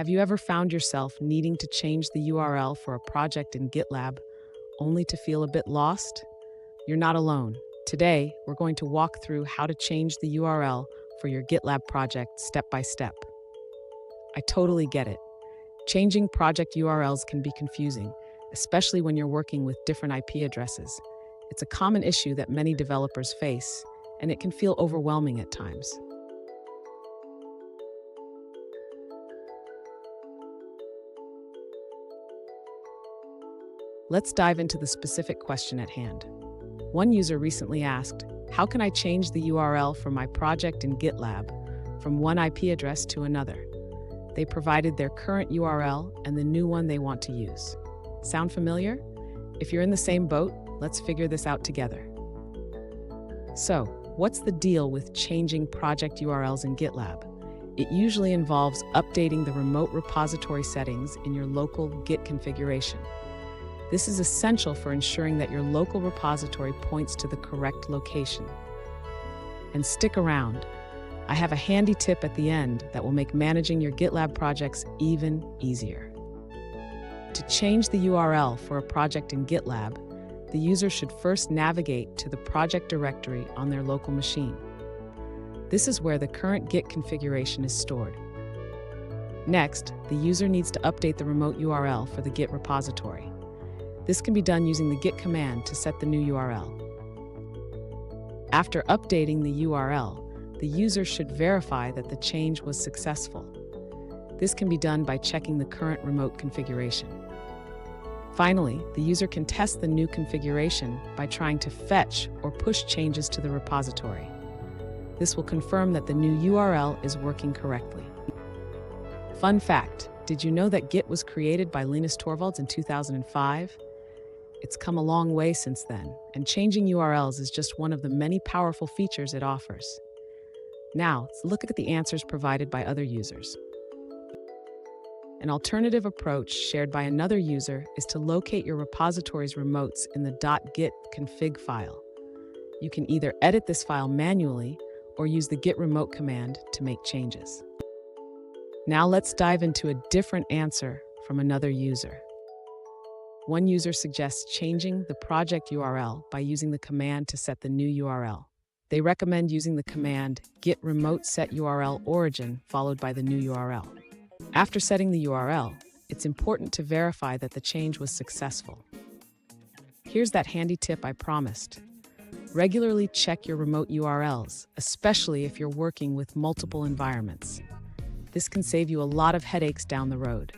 Have you ever found yourself needing to change the URL for a project in GitLab only to feel a bit lost? You're not alone. Today, we're going to walk through how to change the URL for your GitLab project step by step. I totally get it. Changing project URLs can be confusing, especially when you're working with different IP addresses. It's a common issue that many developers face, and it can feel overwhelming at times. Let's dive into the specific question at hand. One user recently asked, how can I change the URL for my project in GitLab from one IP address to another? They provided their current URL and the new one they want to use. Sound familiar? If you're in the same boat, let's figure this out together. So, what's the deal with changing project URLs in GitLab? It usually involves updating the remote repository settings in your local Git configuration. This is essential for ensuring that your local repository points to the correct location. And stick around. I have a handy tip at the end that will make managing your GitLab projects even easier. To change the URL for a project in GitLab, the user should first navigate to the project directory on their local machine. This is where the current Git configuration is stored. Next, the user needs to update the remote URL for the Git repository. This can be done using the git command to set the new URL. After updating the URL, the user should verify that the change was successful. This can be done by checking the current remote configuration. Finally, the user can test the new configuration by trying to fetch or push changes to the repository. This will confirm that the new URL is working correctly. Fun fact, did you know that Git was created by Linus Torvalds in 2005? It's come a long way since then, and changing URLs is just one of the many powerful features it offers. Now, let's look at the answers provided by other users. An alternative approach shared by another user is to locate your repository's remotes in the .git config file. You can either edit this file manually or use the git remote command to make changes. Now let's dive into a different answer from another user. One user suggests changing the project URL by using the command to set the new URL. They recommend using the command git remote set URL origin followed by the new URL. After setting the URL, it's important to verify that the change was successful. Here's that handy tip I promised. Regularly check your remote URLs, especially if you're working with multiple environments. This can save you a lot of headaches down the road.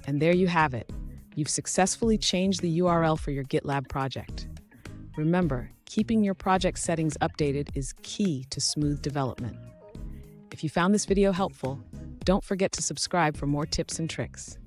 And there you have it. You've successfully changed the URL for your GitLab project. Remember, keeping your project settings updated is key to smooth development. If you found this video helpful, don't forget to subscribe for more tips and tricks.